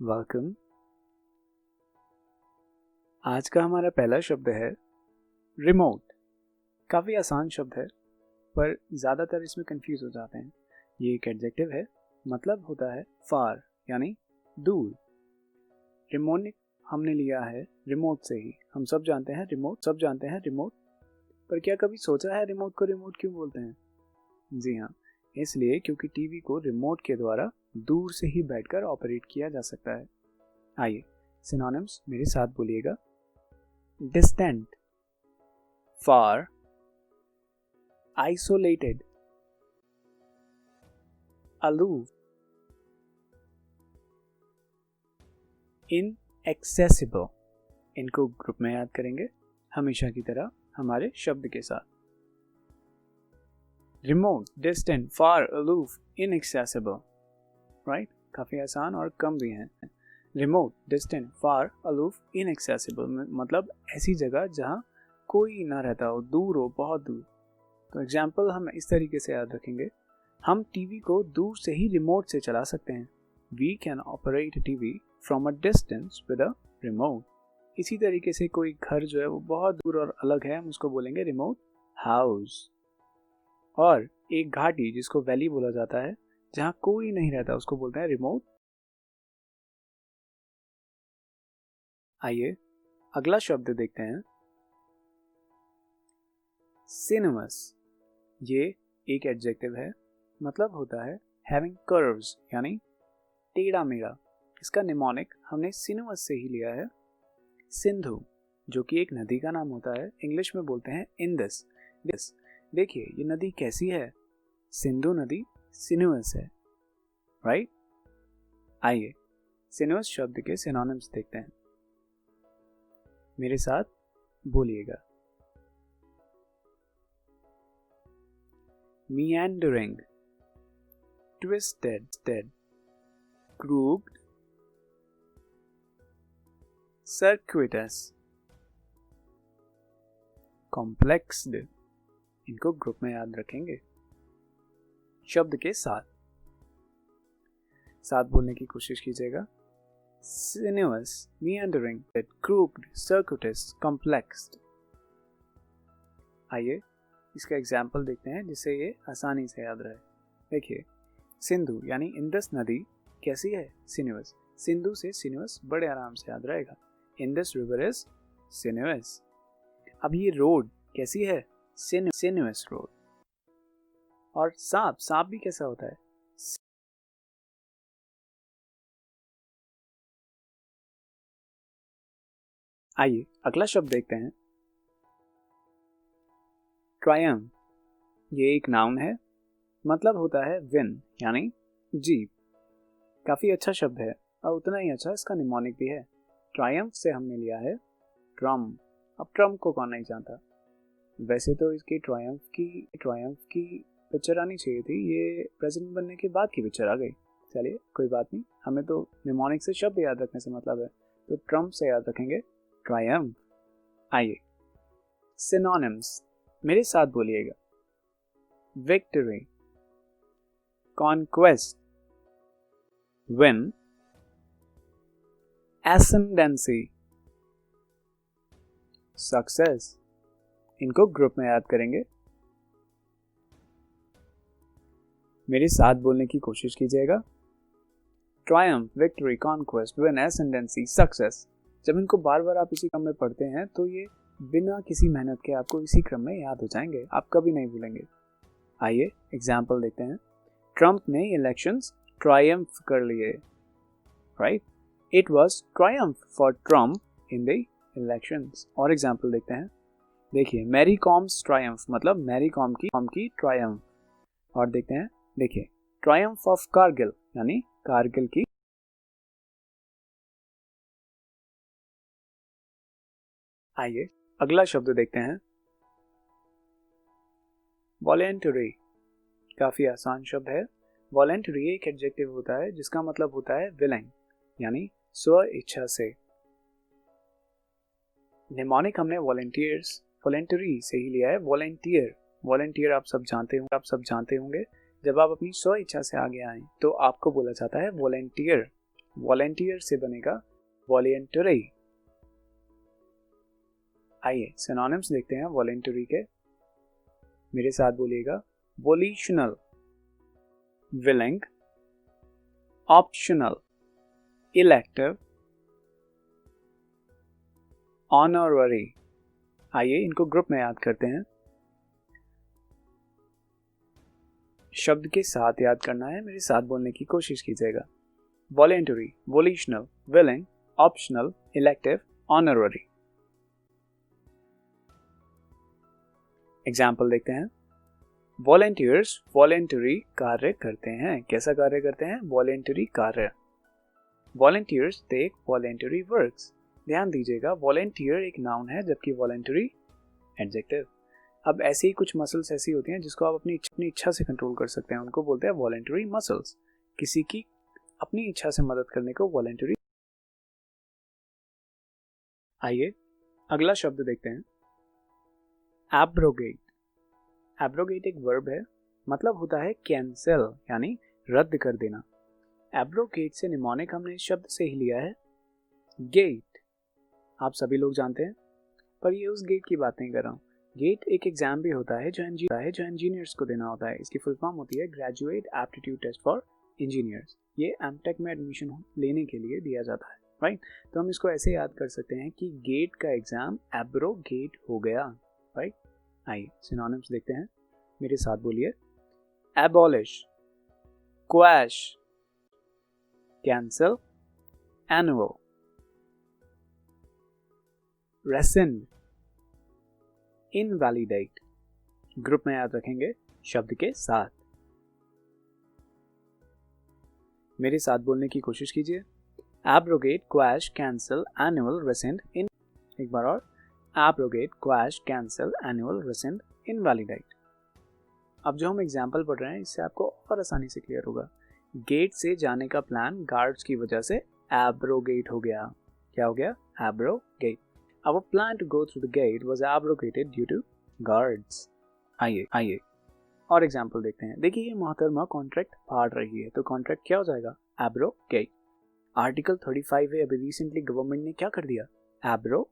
Welcome. आज का हमारा पहला शब्द है रिमोट। काफ़ी आसान शब्द है पर ज़्यादातर इसमें कंफ्यूज हो जाते हैं। ये एक एडजेक्टिव है, मतलब होता है फार यानी दूर। रिमोट हमने लिया है रिमोट से ही। हम सब जानते हैं रिमोट, पर क्या कभी सोचा है रिमोट को रिमोट क्यों बोलते हैं? जी हाँ, इसलिए क्योंकि टीवी को रिमोट के द्वारा दूर से ही बैठकर ऑपरेट किया जा सकता है। आइए सिनोनिम्स मेरे साथ बोलिएगा। डिस्टेंट, फार, आइसोलेटेड, अलूफ, इनएक्सेसिबल। इनको ग्रुप में याद करेंगे हमेशा की तरह हमारे शब्द के साथ। रिमोट, डिस्टेंट, फार, अलूफ, इनएक्सेसिबल। राइट, काफी आसान और कम भी हैं। रिमोट, डिस्टेंट, फार, अलूफ, इनएक्सेसिबल मतलब ऐसी जगह जहाँ कोई ना रहता हो, दूर हो, बहुत दूर। तो एग्जाम्पल हम इस तरीके से याद रखेंगे। हम टीवी को दूर से ही रिमोट से चला सकते हैं। We can operate TV from a distance with a remote. इसी तरीके से कोई घर जो है वो बहुत दूर और अलग है, हम उसको बोलेंगे रिमोट हाउस। और एक घाटी जिसको वैली बोला जाता है, जहाँ कोई नहीं रहता, उसको बोलते हैं रिमोट। आइए अगला शब्द देखते हैं, सिनेमस। ये एक एडजेक्टिव है, मतलब होता है हैविंग कर्व्स यानी टेढ़ा मेढ़ा। इसका निमोनिक हमने सिनेमस से ही लिया है। सिंधु, जो कि एक नदी का नाम होता है, इंग्लिश में बोलते हैं इंदस। देखिए ये नदी कैसी है, सिंधु नदी सिनुअस है। राइट। आइए सिनुअस शब्द के सिनोनिम्स देखते हैं, मेरे साथ बोलिएगा। meandering, twisted, crooked, circuitous, complexed। इनको ग्रुप में याद रखेंगे शब्द के साथ बोलने की कोशिश कीजिएगा। sinuous, meandering, crooked, circuitous, complexed। आइए इसका एग्जाम्पल देखते हैं जिससे ये आसानी से याद रहे। देखिए सिंधु यानी इंदस नदी कैसी है, सिनुअस। सिंधु से सिनुअस बड़े आराम से याद रहेगा। Indus river is sinuous. अब ये रोड कैसी है, सिनुअस रोड। और सांप भी कैसा होता है, आइए अगला शब्द देखते हैं, ट्रायम्फ। ये एक नाउन है, मतलब होता है विन यानी जीत। काफी अच्छा शब्द है और उतना ही अच्छा इसका निमोनिक भी है। ट्रायम्फ से हमने लिया है ट्रम। अब ट्रम को कौन नहीं जानता। वैसे तो इसकी ट्रायम्फ की पिक्चर आनी चाहिए थी, ये प्रेसिडेंट बनने के बाद की पिक्चर आ गई। चलिए कोई बात नहीं, हमें तो निमोनिक से शब्द याद रखने से मतलब है, तो ट्रम्प से याद रखेंगे ट्रायम्फ। आइए सिनोनिम्स मेरे साथ बोलिएगा। Victory, conquest, win, ascendancy, success. इनको ग्रुप में याद करेंगे, मेरे साथ बोलने की कोशिश कीजिएगा। Triumph, victory, conquest, win, ascendancy, success. जब इनको बार बार आप इसी क्रम में पढ़ते हैं तो ये बिना किसी मेहनत के आपको इसी क्रम में याद हो जाएंगे, आप कभी नहीं भूलेंगे। आइए एग्जाम्पल देखते हैं। ट्रम्प ने इलेक्शंस ट्रायम्फ कर लिए। Right, it was Triumph for Trump in the elections. और एग्जाम्पल देखते हैं। देखिए मैरी कॉम्स ट्रायम्फ मतलब मैरी कॉम की ट्रायम्फ। और देखते हैं, देखिए ट्रायम्फ ऑफ कारगिल यानी कारगिल की आइए अगला शब्द देखते हैं, वॉलेंटरी। काफी आसान शब्द है। वॉलेंटरी एक एडजेक्टिव होता है जिसका मतलब होता है विलिंग, यानी स्व इच्छा से। निमोनिक हमने वॉलेंटियर्स, वॉलेंटरी से ही लिया है। वॉलेंटियर, वॉलेंटियर आप सब जानते होंगे। जब आप अपनी स्व इच्छा से आगे आए तो आपको बोला जाता है वॉलेंटियर। वॉलेंटियर से बनेगा वॉलेंटरी। आइए सिनोनिम्स देखते हैं वॉलेंटरी के। मेरे साथ बोलिएगा, वोल्यूशनल, विलिंग, ऑप्शनल, इलेक्टिव, ऑनररी। आइए इनको ग्रुप में याद करते हैं। शब्द के साथ याद करना है, मेरे साथ बोलने की कोशिश कीजिएगा। Voluntary, volitional, willing, optional, elective, honorary. Example देखते हैं। वॉलेंटियर्स वॉलेंटरी कार्य करते हैं। कैसा कार्य करते हैं? वॉलेंटरी कार्य। Volunteers take voluntary works. ध्यान दीजिएगा, वॉलेंटियर एक नाउन है जबकि वॉलेंटरी एडजेक्टिव। अब ऐसे ही कुछ मसल्स ऐसी होती हैं जिसको आप अपनी इच्छा से कंट्रोल कर सकते हैं, उनको बोलते हैं वॉलेंटरी मसल्स। किसी की अपनी इच्छा से मदद करने को वॉलेंटरी। आइए अगला शब्द देखते हैं, एब्रोगेट। एब्रोगेट एक वर्ब है, मतलब होता है कैंसिल, यानी रद्द कर देना। एब्रोगेट से निमोनिक हमने इस शब्द से ही लिया है, गेट। आप सभी लोग जानते हैं, पर ये उस गेट की बात नहीं कर रहा हूँ। गेट एक एग्जाम भी होता है जो इंजीनियर्स को देना होता है। इसकी फुल फॉर्म होती है graduate aptitude test for engineers. ये एमटेक में एडमिशन लेने के लिए दिया जाता है, राइट। तो हम इसको ऐसे याद कर सकते हैं कि गेट का एग्जाम एब्रोगेट हो गया, राइट। आइए सिनोनिम्स देखते हैं, मेरे साथ बोलिए। Abolish, quash, cancel, annul, rescind, invalidate. Group में याद रखेंगे शब्द के साथ। मेरे साथ बोलने की कोशिश कीजिए। Abrogate, quash, cancel, annul, rescind, in. एक बार और, abrogate, quash, cancel, annul, rescind, invalidate. अब जो हम एग्जाम्पल पढ़ रहे हैं इससे आपको और आसानी से क्लियर होगा। गेट से जाने का प्लान गार्ड्स की वजह से एब्रोगेट हो गया। क्या हो गया? Abrogate. Our plan to go through the gate was abrogated due to guards. आइए और एग्जाम्पल देखते हैं। देखिए ये मोहतरमा कॉन्ट्रैक्ट फाड़ रही है, तो कॉन्ट्रैक्ट क्या हो जाएगा? एब्रोगेट। आर्टिकल 35 है, अभी रिसेंटली गवर्नमेंट ने क्या कर दिया? एब्रो